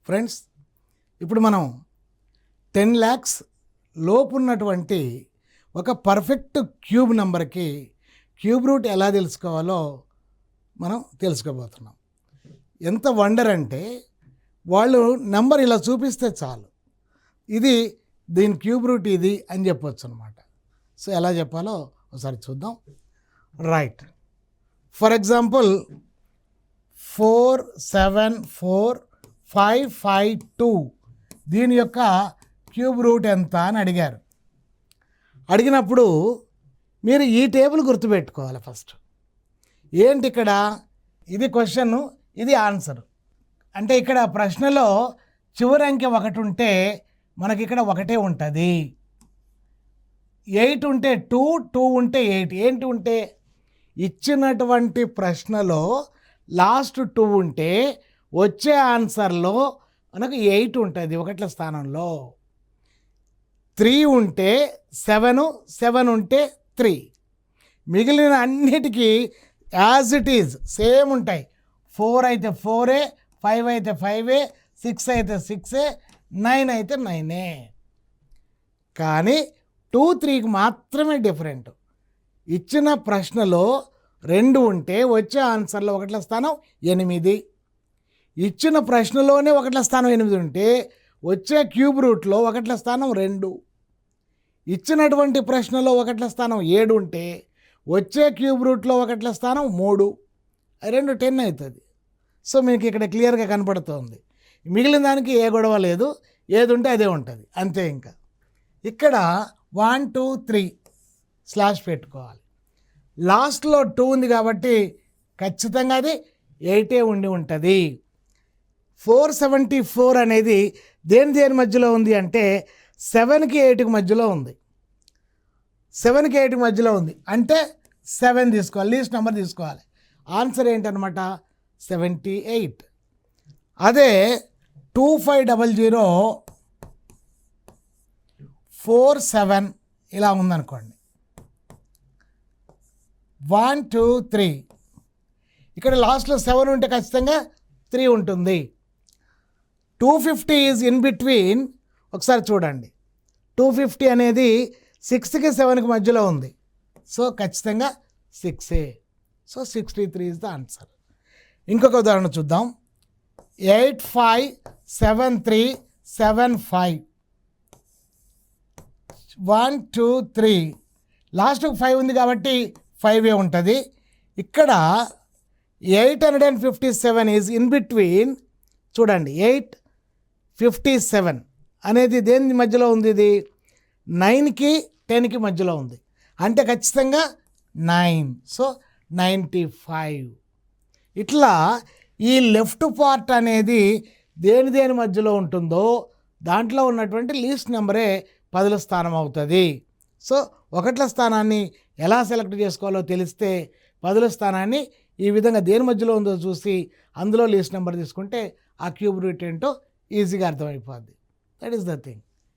Friends, ఇప్పుడు మనం 10 lakhs లోపు ఉన్నటువంటి ఒక పర్ఫెక్ట్ క్యూబ్ నెంబర్కి క్యూబ్ రూట్ ఎలా తెలుసుకోవాలో మనం తెలుసుకోబోతున్నాం. ఎంత వండర్ అంటే వాళ్ళు నెంబర్ ఇలా చూపిస్తే చాలు, ఇది దీని క్యూబ్ రూట్ ఇది అని చెప్పొచ్చు అనమాట. సో ఎలా చెప్పాలో ఒకసారి చూద్దాం. రైట్, ఫర్ ఎగ్జాంపుల్ 474552 దీని యొక్క క్యూబ్ రూట్ ఎంత అని అడిగారు. అడిగినప్పుడు మీరు ఈ టేబుల్ గుర్తుపెట్టుకోవాలి. ఫస్ట్ ఏంటి, ఇక్కడ ఇది క్వశ్చన్, ఇది ఆన్సర్. అంటే ఇక్కడ ప్రశ్నలో చివరి అంకె 1 ఉంటే మనకి ఇక్కడ 1 ఉంటుంది. 8 ఉంటే 2, 2 ఉంటే 8. ఏంటి ఉంటే ఇచ్చినటువంటి ప్రశ్నలో లాస్ట్ 2 ఉంటే వచ్చే ఆన్సర్లో మనకు 8 ఉంటుంది 1ల స్థానంలో. 3 ఉంటే 7, 7 ఉంటే 3. మిగిలిన అన్నిటికీ యాజ్ ఇట్ ఈజ్ సేమ్ ఉంటాయి. 4 అయితే 4, 5 అయితే 5, 6 అయితే 6, 9 అయితే 9. కానీ 2, 3కి మాత్రమే డిఫరెంట్. ఇచ్చిన ప్రశ్నలో 2 ఉంటే వచ్చే ఆన్సర్లో 1ల స్థానం 8. ఇచ్చిన ప్రశ్నలోనే 1ల స్థానం 8 ఉంటే వచ్చే క్యూబ్ రూట్లో 1ల స్థానం 2. ఇచ్చినటువంటి ప్రశ్నలో 1ల స్థానం 7 ఉంటే వచ్చే క్యూబ్ రూట్లో 1ల స్థానం 3. 2 10 అవుతుంది. సో మీకు ఇక్కడ క్లియర్గా కనపడుతుంది. మిగిలిన దానికి ఏ గొడవ లేదు, ఏది ఉంటే అదే ఉంటుంది అంతే. ఇంకా ఇక్కడ 1 2 3 స్లాష్ పెట్టుకోవాలి. లాస్ట్లో 2 ఉంది కాబట్టి ఖచ్చితంగా అది 8 ఉండి ఉంటుంది. 474 అనేది దేని మధ్యలో ఉంది అంటే 7కి 8కి మధ్యలో ఉంది. 7కి 8కి మధ్యలో ఉంది అంటే 7 తీసుకోవాలి, లీస్ట్ నెంబర్ తీసుకోవాలి. ఆన్సర్ ఏంటనమాట 78. అదే 250047 ఇలా ఉందనుకోండి. 1 2 3 ఇక్కడ లాస్ట్లో 7 ఉంటే ఖచ్చితంగా 3 ఉంటుంది. 250 ఈజ్ ఇన్ బిట్వీన్. ఒకసారి చూడండి, 250 అనేది 6కి 7కి మధ్యలో ఉంది. సో ఖచ్చితంగా 6. So 63 is the answer. ఇంకొక ఉదాహరణ చూద్దాం. 857375 1 2 3 లాస్ట్కి 5 ఉంది కాబట్టి 5 ఉంటుంది. ఇక్కడ 857 ఈజ్ ఇన్ బిట్వీన్. చూడండి, 857 అనేది దేని మధ్యలో ఉంది? ఇది 9కి 10కి మధ్యలో ఉంది అంటే ఖచ్చితంగా 9. సో 95. ఇట్లా ఈ లెఫ్ట్ పార్ట్ అనేది దేని మధ్యలో ఉంటుందో దాంట్లో ఉన్నటువంటి లీస్ట్ నెంబరే 10ల స్థానం అవుతుంది. సో 1ల స్థానాన్ని ఎలా సెలెక్ట్ చేసుకోవాలో తెలిస్తే 10ల స్థానాన్ని ఈ విధంగా దేని మధ్యలో ఉందో చూసి అందులో లీస్ట్ నెంబర్ తీసుకుంటే ఆ క్యూబ్ రూట్ ఏంటో ఈజీగా అర్థమైపోద్ది. That is the thing.